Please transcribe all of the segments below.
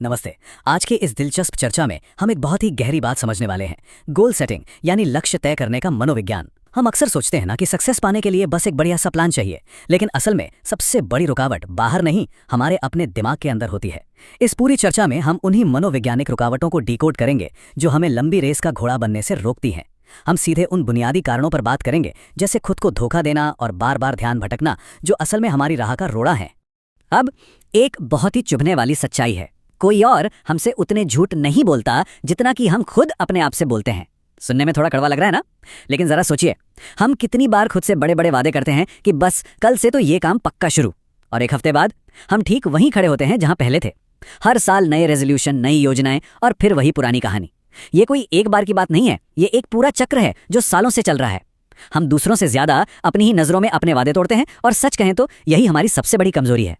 नमस्ते। आज के इस दिलचस्प चर्चा में हम एक बहुत ही गहरी बात समझने वाले हैं। गोल सेटिंग यानी लक्ष्य तय करने का मनोविज्ञान। हम अक्सर सोचते हैं ना कि सक्सेस पाने के लिए बस एक बढ़िया सा प्लान चाहिए, लेकिन असल में सबसे बड़ी रुकावट बाहर नहीं, हमारे अपने दिमाग के अंदर होती है। इस पूरी चर्चा में हम उन्हीं मनोवैज्ञानिक रुकावटों को डिकोड करेंगे जो हमें लंबी रेस का घोड़ा बनने से रोकती हैं। हम सीधे उन बुनियादी कारणों पर बात करेंगे, जैसे खुद को धोखा देना और बार बार ध्यान भटकना, जो असल में हमारी राह का रोड़ा है। अब एक बहुत ही चुभने वाली सच्चाई है, कोई और हमसे उतने झूठ नहीं बोलता जितना कि हम खुद अपने आप से बोलते हैं। सुनने में थोड़ा कड़वा लग रहा है ना, लेकिन जरा सोचिए, हम कितनी बार खुद से बड़े बड़े वादे करते हैं कि बस कल से तो ये काम पक्का शुरू, और एक हफ्ते बाद हम ठीक वहीं खड़े होते हैं जहां पहले थे। हर साल नए रेजोल्यूशन, नई योजनाएं, और फिर वही पुरानी कहानी। ये कोई एक बार की बात नहीं है, ये एक पूरा चक्र है जो सालों से चल रहा है। हम दूसरों से ज्यादा अपनी ही नजरों में अपने वादे तोड़ते हैं, और सच कहें तो यही हमारी सबसे बड़ी कमजोरी है।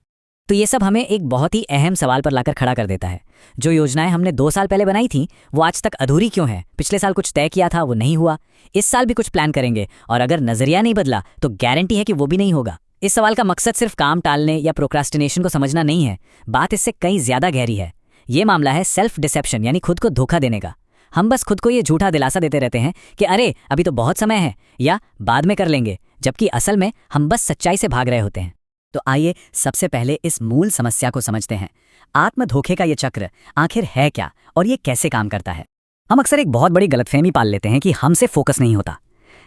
तो ये सब हमें एक बहुत ही अहम सवाल पर लाकर खड़ा कर देता है। जो योजनाएं हमने 2 साल पहले बनाई थी वो आज तक अधूरी क्यों है? पिछले साल कुछ तय किया था वो नहीं हुआ, इस साल भी कुछ प्लान करेंगे और अगर नजरिया नहीं बदला तो गारंटी है कि वो भी नहीं होगा। इस सवाल का मकसद सिर्फ काम टालने या प्रोक्रास्टिनेशन को समझना नहीं है, बात इससे कहीं ज्यादा गहरी है। ये मामला है सेल्फ डिसेप्शन, यानी खुद को धोखा देने का। हम बस खुद को ये झूठा दिलासा देते रहते हैं कि अरे अभी तो बहुत समय है या बाद में कर लेंगे, जबकि असल में हम बस सच्चाई से भाग रहे होते हैं। तो आइए सबसे पहले इस मूल समस्या को समझते हैं। आत्म धोखे का ये चक्र आखिर है क्या और ये कैसे काम करता है? हम अक्सर एक बहुत बड़ी गलतफहमी पाल लेते हैं कि हमसे फोकस नहीं होता,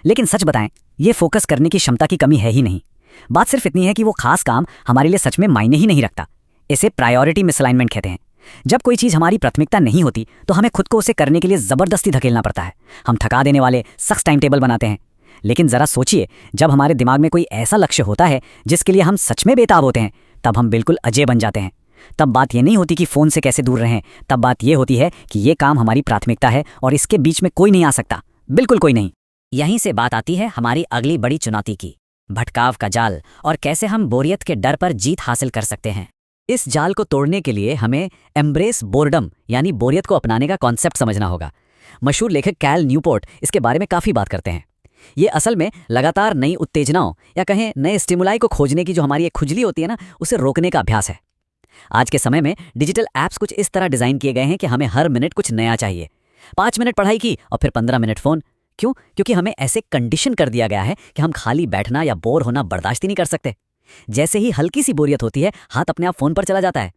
लेकिन सच बताएं, ये फोकस करने की क्षमता की कमी है ही नहीं। बात सिर्फ इतनी है कि वो खास काम हमारे लिए सच में मायने ही नहीं रखता। इसे प्रायोरिटी मिसअलाइनमेंट कहते हैं। जब कोई चीज हमारी प्राथमिकता नहीं होती तो हमें खुद को उसे करने के लिए जबरदस्ती धकेलना पड़ता है। हम थका देने वाले सख्त टाइम टेबल बनाते हैं। लेकिन जरा सोचिए, जब हमारे दिमाग में कोई ऐसा लक्ष्य होता है जिसके लिए हम सच में बेताब होते हैं, तब हम बिल्कुल अजय बन जाते हैं। तब बात ये नहीं होती कि फोन से कैसे दूर रहें, तब बात ये होती है कि ये काम हमारी प्राथमिकता है और इसके बीच में कोई नहीं आ सकता, बिल्कुल कोई नहीं। यहीं से बात आती है हमारी अगली बड़ी चुनौती की, भटकाव का जाल, और कैसे हम बोरियत के डर पर जीत हासिल कर सकते हैं। इस जाल को तोड़ने के लिए हमें एम्ब्रेस बोर्डम यानी बोरियत को अपनाने का कॉन्सेप्ट समझना होगा। मशहूर लेखक कैल न्यूपोर्ट इसके बारे में काफी बात करते हैं। ये असल में लगातार नई उत्तेजनाओं या कहें नए स्टिमुलाई को खोजने की जो हमारी एक खुजली होती है ना, उसे रोकने का अभ्यास है। आज के समय में डिजिटल ऐप्स कुछ इस तरह डिजाइन किए गए हैं कि हमें हर मिनट कुछ नया चाहिए। 5 मिनट पढ़ाई की और फिर 15 मिनट फोन। क्यों? क्योंकि हमें ऐसे कंडीशन कर दिया गया है कि हम खाली बैठना या बोर होना बर्दाश्त ही नहीं कर सकते। जैसे ही हल्की सी बोरियत होती है, हाथ अपने आप फोन पर चला जाता है।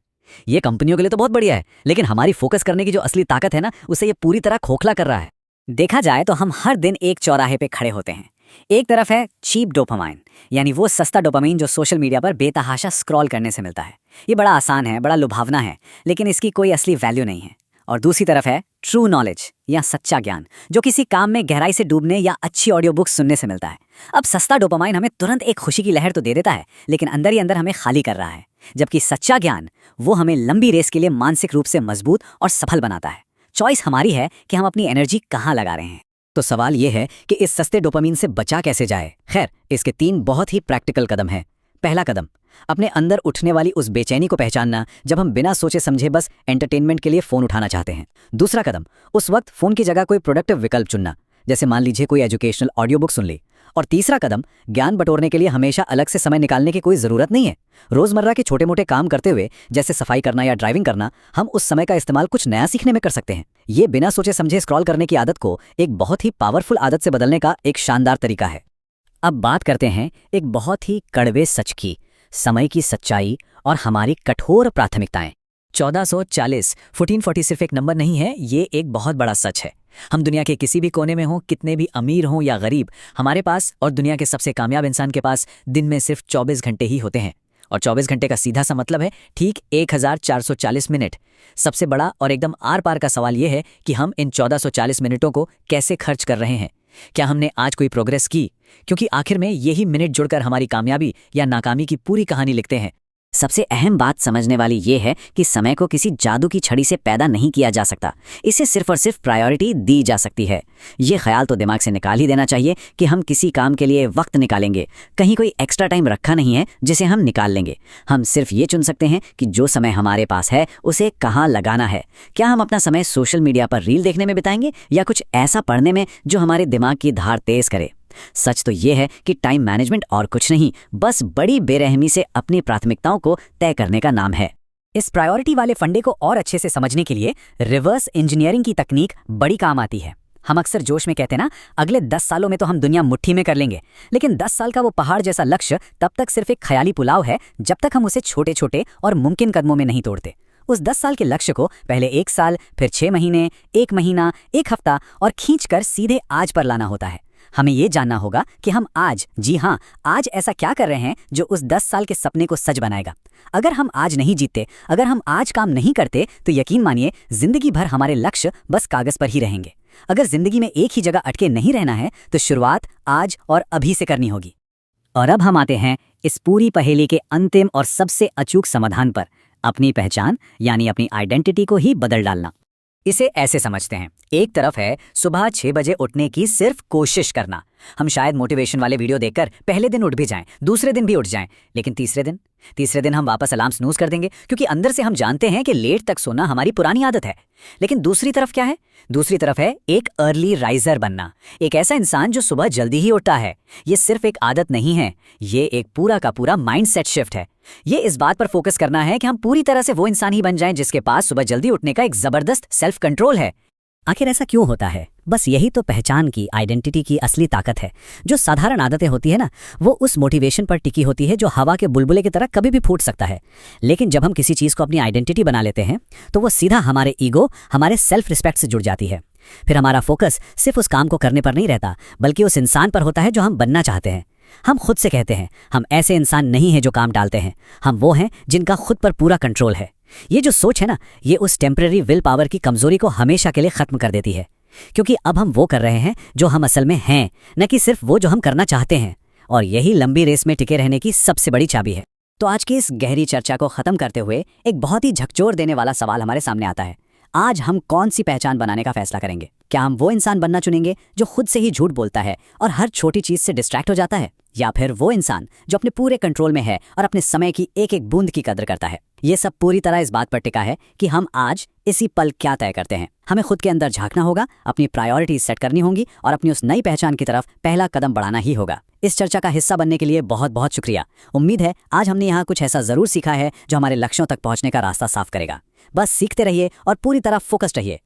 ये कंपनियों के लिए तो बहुत बढ़िया है, लेकिन हमारी फोकस करने की जो असली ताकत है ना, उसे ये पूरी तरह खोखला कर रहा है। देखा जाए तो हम हर दिन एक चौराहे पे खड़े होते हैं। एक तरफ है चीप डोपामाइन, यानी वो सस्ता डोपामाइन जो सोशल मीडिया पर बेतहाशा स्क्रॉल करने से मिलता है। ये बड़ा आसान है, बड़ा लुभावना है, लेकिन इसकी कोई असली वैल्यू नहीं है। और दूसरी तरफ है ट्रू नॉलेज या सच्चा ज्ञान, जो किसी काम में गहराई से डूबने या अच्छी ऑडियो बुक सुनने से मिलता है। अब सस्ता डोपामाइन हमें तुरंत एक खुशी की लहर तो दे देता है, लेकिन अंदर ही अंदर हमें खाली कर रहा है, जबकि सच्चा ज्ञान वो हमें लंबी रेस के लिए मानसिक रूप से मजबूत और सफल बनाता है। चॉइस हमारी है कि हम अपनी एनर्जी कहाँ लगा रहे हैं। तो सवाल यह है कि इस सस्ते डोपामीन से बचा कैसे जाए। खैर, इसके 3 बहुत ही प्रैक्टिकल कदम हैं। पहला कदम, अपने अंदर उठने वाली उस बेचैनी को पहचानना जब हम बिना सोचे समझे बस एंटरटेनमेंट के लिए फोन उठाना चाहते हैं। दूसरा कदम, उस वक्त फोन की जगह कोई प्रोडक्टिव विकल्प चुनना, जैसे मान लीजिए कोई एजुकेशनल ऑडियो बुक सुन ली। और तीसरा कदम, ज्ञान बटोरने के लिए हमेशा अलग से समय निकालने की कोई जरूरत नहीं है। रोजमर्रा के छोटे मोटे काम करते हुए, जैसे सफाई करना या ड्राइविंग करना, हम उस समय का इस्तेमाल कुछ नया सीखने में कर सकते हैं। ये बिना सोचे समझे स्क्रॉल करने की आदत को एक बहुत ही पावरफुल आदत से बदलने का एक शानदार तरीका है। अब बात करते हैं एक बहुत ही कड़वे सच की, समय की सच्चाई और हमारी कठोर प्राथमिकताएं। 1440 1440 सिर्फ एक नंबर नहीं है, ये एक बहुत बड़ा सच है। हम दुनिया के किसी भी कोने में हों, कितने भी अमीर हों या गरीब, हमारे पास और दुनिया के सबसे कामयाब इंसान के पास दिन में सिर्फ 24 घंटे ही होते हैं। और 24 घंटे का सीधा सा मतलब है ठीक 1440 मिनट। सबसे बड़ा और एकदम आर पार का सवाल यह है कि हम इन 1440 मिनटों को कैसे खर्च कर रहे हैं। क्या हमने आज कोई प्रोग्रेस की? क्योंकि आखिर में यही मिनट जुड़कर हमारी कामयाबी या नाकामी की पूरी कहानी लिखते हैं। सबसे अहम बात समझने वाली ये है कि समय को किसी जादू की छड़ी से पैदा नहीं किया जा सकता, इसे सिर्फ और सिर्फ प्रायोरिटी दी जा सकती है। ये ख्याल तो दिमाग से निकाल ही देना चाहिए कि हम किसी काम के लिए वक्त निकालेंगे। कहीं कोई एक्स्ट्रा टाइम रखा नहीं है जिसे हम निकाल लेंगे। हम सिर्फ ये चुन सकते हैं कि जो समय हमारे पास है उसे कहाँ लगाना है। क्या हम अपना समय सोशल मीडिया पर रील देखने में बिताएंगे या कुछ ऐसा पढ़ने में जो हमारे दिमाग की धार तेज करे? सच तो ये है कि टाइम मैनेजमेंट और कुछ नहीं, बस बड़ी बेरहमी से अपनी प्राथमिकताओं को तय करने का नाम है। इस प्रायोरिटी वाले फंडे को और अच्छे से समझने के लिए रिवर्स इंजीनियरिंग की तकनीक बड़ी काम आती है। हम अक्सर जोश में कहते हैं ना, अगले 10 सालों में तो हम दुनिया मुट्ठी में कर लेंगे, लेकिन 10 साल का वो पहाड़ जैसा लक्ष्य तब तक सिर्फ एक ख्याली पुलाव है जब तक हम उसे छोटे छोटे और मुमकिन कदमों में नहीं तोड़ते। उस 10 साल के लक्ष्य को पहले 1 साल, फिर 6 महीने, 1 महीना, 1 हफ्ता और खींचकर सीधे आज पर लाना होता है। हमें ये जानना होगा कि हम आज, जी हाँ, आज ऐसा क्या कर रहे हैं जो उस 10 साल के सपने को सच बनाएगा। अगर हम आज नहीं जीतते, अगर हम आज काम नहीं करते, तो यकीन मानिए जिंदगी भर हमारे लक्ष्य बस कागज पर ही रहेंगे। अगर जिंदगी में एक ही जगह अटके नहीं रहना है तो शुरुआत आज और अभी से करनी होगी। और अब हम आते हैं इस पूरी पहेली के अंतिम और सबसे अचूक समाधान पर, अपनी पहचान यानी अपनी आइडेंटिटी को ही बदल डालना। इसे ऐसे समझते हैं, एक तरफ है सुबह 6 बजे उठने की सिर्फ कोशिश करना। हम शायद मोटिवेशन वाले वीडियो देखकर पहले दिन उठ भी जाएं, दूसरे दिन भी उठ जाएं, लेकिन तीसरे दिन हम वापस अलार्म स्नूज कर देंगे, क्योंकि अंदर से हम जानते हैं कि लेट तक सोना हमारी पुरानी आदत है। लेकिन दूसरी तरफ क्या है? दूसरी तरफ है एक अर्ली राइजर बनना, एक ऐसा इंसान जो सुबह जल्दी ही उठता है। ये सिर्फ एक आदत नहीं है, ये एक पूरा का पूरा माइंडसेट शिफ्ट है। ये इस बात पर फोकस करना है कि हम पूरी तरह से वो इंसान ही बन जाएं जिसके पास सुबह जल्दी उठने का एक जबरदस्त सेल्फ कंट्रोल है। आखिर ऐसा क्यों होता है? बस यही तो पहचान की, आइडेंटिटी की असली ताकत है। जो साधारण आदतें होती है ना, वो उस मोटिवेशन पर टिकी होती है जो हवा के बुलबुले की तरह कभी भी फूट सकता है। लेकिन जब हम किसी चीज़ को अपनी आइडेंटिटी बना लेते हैं तो वो सीधा हमारे ईगो, हमारे सेल्फ रिस्पेक्ट से जुड़ जाती है। फिर हमारा फोकस सिर्फ उस काम को करने पर नहीं रहता, बल्कि उस इंसान पर होता है जो हम बनना चाहते हैं। हम खुद से कहते हैं, हम ऐसे इंसान नहीं हैं जो काम टालते हैं, हम वो हैं जिनका खुद पर पूरा कंट्रोल है। ये जो सोच है ना, ये उस टेम्पररी विल पावर की कमजोरी को हमेशा के लिए खत्म कर देती है, क्योंकि अब हम वो कर रहे हैं जो हम असल में हैं, न कि सिर्फ वो जो हम करना चाहते हैं। और यही लंबी रेस में टिके रहने की सबसे बड़ी चाबी है। तो आज की इस गहरी चर्चा को खत्म करते हुए एक बहुत ही झकझोर देने वाला सवाल हमारे सामने आता है। आज हम कौन सी पहचान बनाने का फैसला करेंगे? क्या हम वो इंसान बनना चुनेंगे जो खुद से ही झूठ बोलता है और हर छोटी चीज से डिस्ट्रैक्ट हो जाता है, या फिर वो इंसान जो अपने पूरे कंट्रोल में है और अपने समय की एक एक बूंद की कदर करता है? ये सब पूरी तरह इस बात पर टिका है कि हम आज इसी पल क्या तय करते हैं। हमें खुद के अंदर झांकना होगा, अपनी प्रायोरिटीज सेट करनी होंगी और अपनी उस नई पहचान की तरफ पहला कदम बढ़ाना ही होगा। इस चर्चा का हिस्सा बनने के लिए बहुत बहुत शुक्रिया। उम्मीद है आज हमने यहाँ कुछ ऐसा जरूर सीखा है जो हमारे लक्ष्यों तक पहुँचने का रास्ता साफ करेगा। बस सीखते रहिए और पूरी तरह फोकस्ड रहिए।